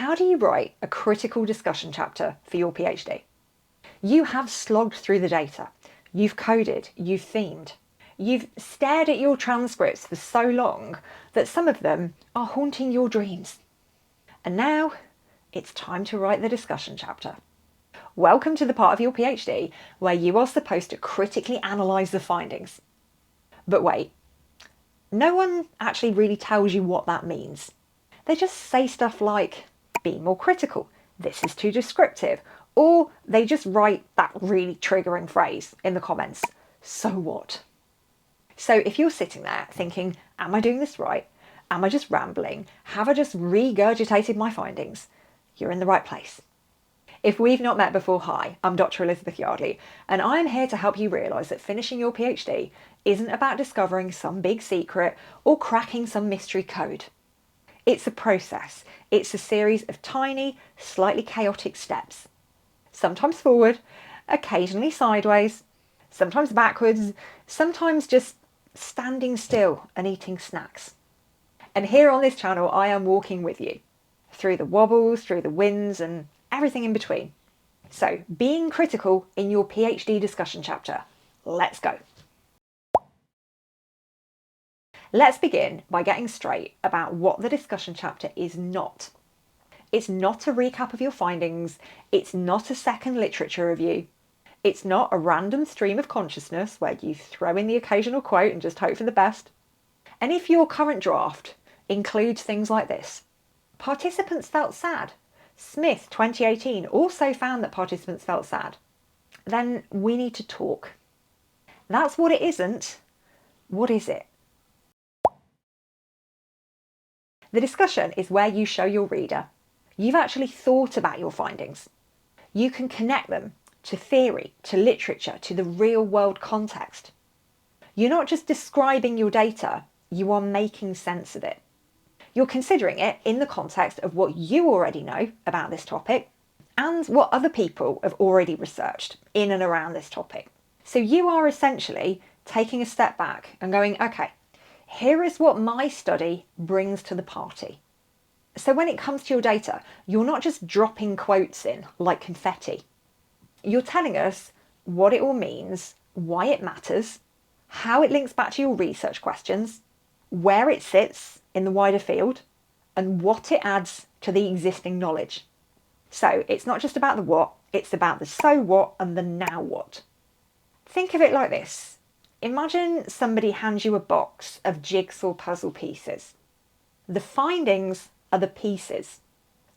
How do you write a critical discussion chapter for your PhD? You have slogged through the data. You've coded, you've themed. You've stared at your transcripts for so long that some of them are haunting your dreams. And now it's time to write the discussion chapter. Welcome to the part of your PhD where you are supposed to critically analyse the findings. But wait, no one actually really tells you what that means. They just say stuff like, be more critical, this is too descriptive, or they just write that really triggering phrase in the comments, so what? So if you're sitting there thinking, am I doing this right? Am I just rambling? Have I just regurgitated my findings? You're in the right place. If we've not met before, hi, I'm Dr. Elizabeth Yardley, and I'm here to help you realise that finishing your PhD isn't about discovering some big secret or cracking some mystery code. It's a process. It's a series of tiny, slightly chaotic steps. Sometimes forward, occasionally sideways, sometimes backwards, sometimes just standing still and eating snacks. And here on this channel, I am walking with you through the wobbles, through the wins, and everything in between. So, being critical in your PhD discussion chapter. Let's go. Let's begin by getting straight about what the discussion chapter is not. It's not a recap of your findings. It's not a second literature review. It's not a random stream of consciousness where you throw in the occasional quote and just hope for the best. And if your current draft includes things like this, participants felt sad. Smith 2018 also found that participants felt sad. Then we need to talk. That's what it isn't. What is it? The discussion is where you show your reader you've actually thought about your findings. You can connect them to theory, to literature, to the real world context. You're not just describing your data, you are making sense of it. You're considering it in the context of what you already know about this topic and what other people have already researched in and around this topic. So you are essentially taking a step back and going, okay, here is what my study brings to the party. So when it comes to your data, you're not just dropping quotes in like confetti. You're telling us what it all means, why it matters, how it links back to your research questions, where it sits in the wider field, and what it adds to the existing knowledge. So it's not just about the what, it's about the so what and the now what. Think of it like this. Imagine somebody hands you a box of jigsaw puzzle pieces. The findings are the pieces.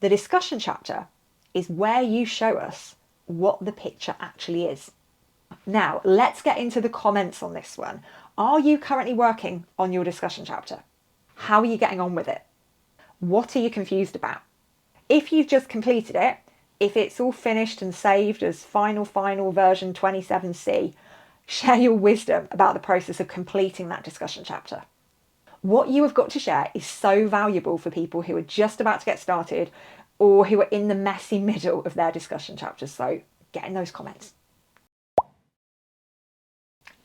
The discussion chapter is where you show us what the picture actually is. Now, let's get into the comments on this one. Are you currently working on your discussion chapter? How are you getting on with it? What are you confused about? If you've just completed it, if it's all finished and saved as final version 27C, share your wisdom about the process of completing that discussion chapter. What you have got to share is so valuable for people who are just about to get started or who are in the messy middle of their discussion chapters. So get in those comments.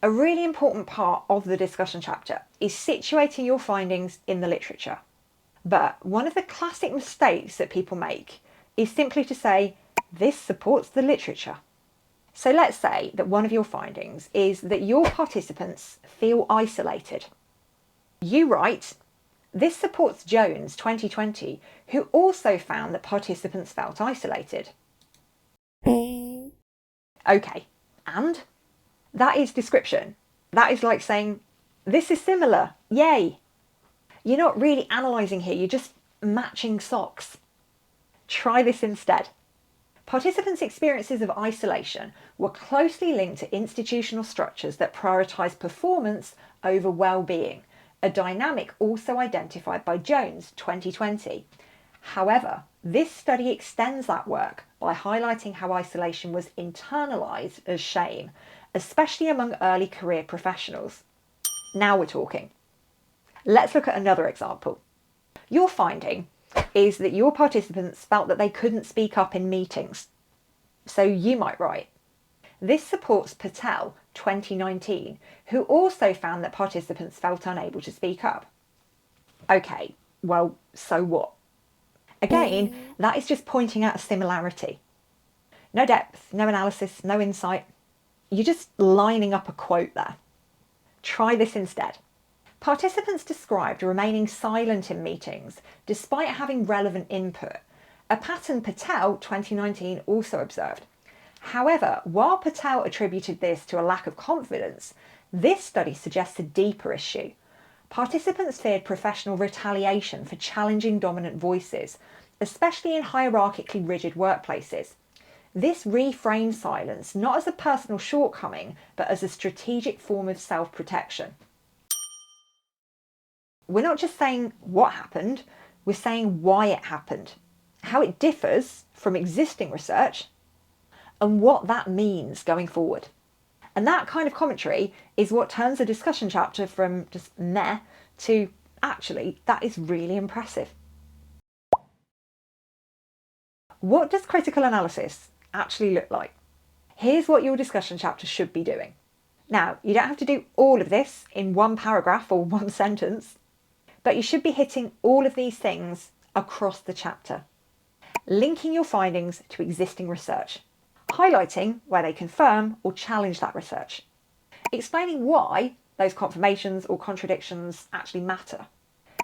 A really important part of the discussion chapter is situating your findings in the literature. But one of the classic mistakes that people make is simply to say, this supports the literature. So let's say that one of your findings is that your participants feel isolated. You write, this supports Jones 2020, who also found that participants felt isolated. Okay, and? That is description. That is like saying, this is similar, yay. You're not really analysing here, you're just matching socks. Try this instead. Participants' experiences of isolation were closely linked to institutional structures that prioritise performance over well-being, a dynamic also identified by Jones 2020. However, this study extends that work by highlighting how isolation was internalised as shame, especially among early career professionals. Now we're talking. Let's look at another example. Your finding is that your participants felt that they couldn't speak up in meetings. So you might write, this supports Patel 2019, who also found that participants felt unable to speak up. Okay, well, so what? Again, that is just pointing out a similarity. No depth, no analysis, no insight. You're just lining up a quote there. Try this instead. Participants described remaining silent in meetings despite having relevant input, a pattern Patel 2019 also observed. However, while Patel attributed this to a lack of confidence, this study suggests a deeper issue. Participants feared professional retaliation for challenging dominant voices, especially in hierarchically rigid workplaces. This reframed silence not as a personal shortcoming, but as a strategic form of self-protection. We're not just saying what happened, we're saying why it happened, how it differs from existing research, and what that means going forward. And that kind of commentary is what turns a discussion chapter from just meh to actually, that is really impressive. What does critical analysis actually look like? Here's what your discussion chapter should be doing. Now, you don't have to do all of this in one paragraph or one sentence, but you should be hitting all of these things across the chapter. Linking your findings to existing research, highlighting where they confirm or challenge that research, explaining why those confirmations or contradictions actually matter,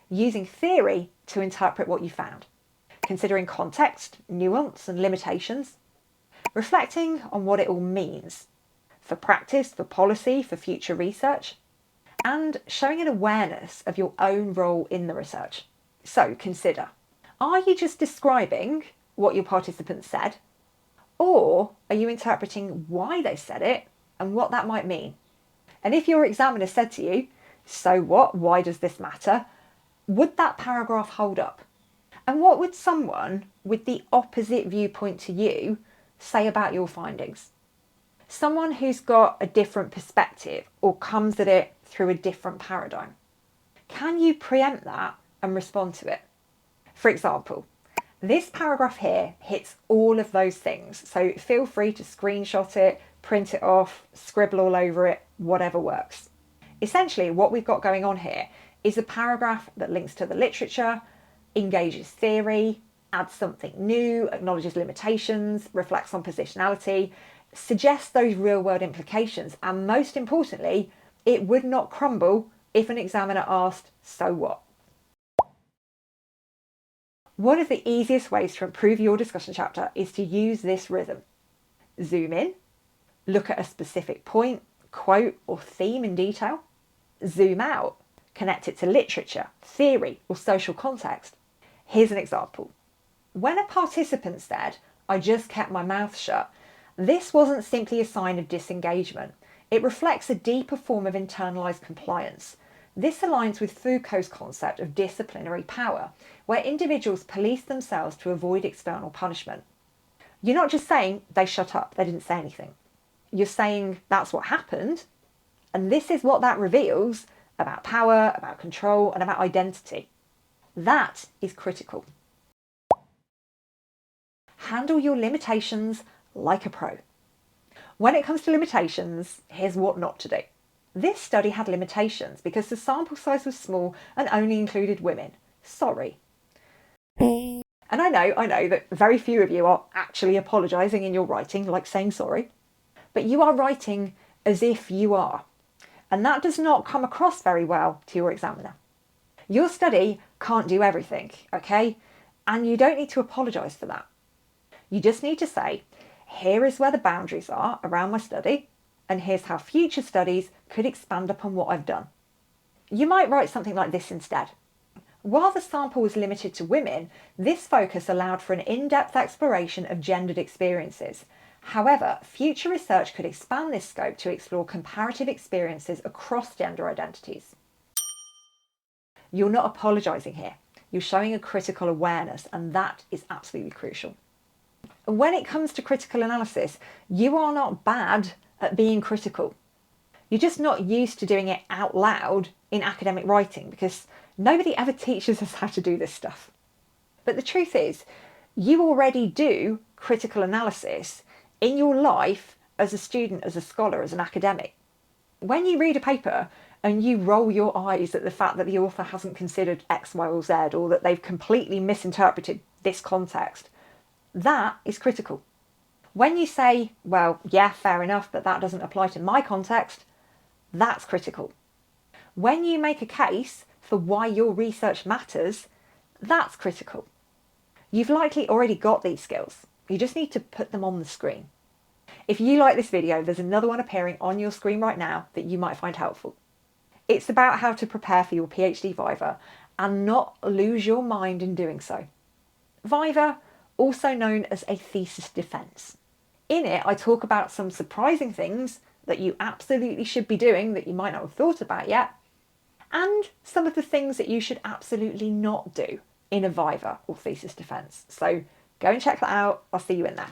using theory to interpret what you found, considering context, nuance and limitations, reflecting on what it all means for practice, for policy, for future research, and showing an awareness of your own role in the research. So consider, are you just describing what your participants said, or are you interpreting why they said it and what that might mean? And if your examiner said to you, so what, why does this matter? Would that paragraph hold up? And what would someone with the opposite viewpoint to you say about your findings? Someone who's got a different perspective or comes at it through a different paradigm. Can you preempt that and respond to it? For example, this paragraph here hits all of those things, so feel free to screenshot it, print it off, scribble all over it, whatever works. Essentially, what we've got going on here is a paragraph that links to the literature, engages theory, adds something new, acknowledges limitations, reflects on positionality, suggests those real-world implications, and most importantly, it would not crumble if an examiner asked, so what? One of the easiest ways to improve your discussion chapter is to use this rhythm. Zoom in, look at a specific point, quote or theme in detail. Zoom out, connect it to literature, theory or social context. Here's an example. When a participant said, I just kept my mouth shut, this wasn't simply a sign of disengagement. It reflects a deeper form of internalised compliance. This aligns with Foucault's concept of disciplinary power, where individuals police themselves to avoid external punishment. You're not just saying they shut up, they didn't say anything. You're saying that's what happened, and this is what that reveals about power, about control, and about identity. That is critical. Handle your limitations like a pro. When it comes to limitations, here's what not to do. This study had limitations because the sample size was small and only included women. Sorry. And I know that very few of you are actually apologising in your writing, like saying sorry, but you are writing as if you are. And that does not come across very well to your examiner. Your study can't do everything, okay? And you don't need to apologise for that. You just need to say, here is where the boundaries are around my study, and here's how future studies could expand upon what I've done. You might write something like this instead. While the sample was limited to women, this focus allowed for an in-depth exploration of gendered experiences. However, future research could expand this scope to explore comparative experiences across gender identities. You're not apologising here. You're showing a critical awareness, and that is absolutely crucial. When it comes to critical analysis, you are not bad at being critical. You're just not used to doing it out loud in academic writing because nobody ever teaches us how to do this stuff. But the truth is, you already do critical analysis in your life as a student, as a scholar, as an academic. When you read a paper and you roll your eyes at the fact that the author hasn't considered X, Y, or Z, or that they've completely misinterpreted this context, that is critical. When you say, well, yeah, fair enough, but that doesn't apply to my context, that's critical. When you make a case for why your research matters, that's critical. You've likely already got these skills. You just need to put them on the screen. If you like this video, there's another one appearing on your screen right now that you might find helpful. It's about how to prepare for your PhD Viva and not lose your mind in doing so. Viva, also known as a thesis defence. In it, I talk about some surprising things that you absolutely should be doing that you might not have thought about yet, and some of the things that you should absolutely not do in a Viva or thesis defence. So go and check that out. I'll see you in there.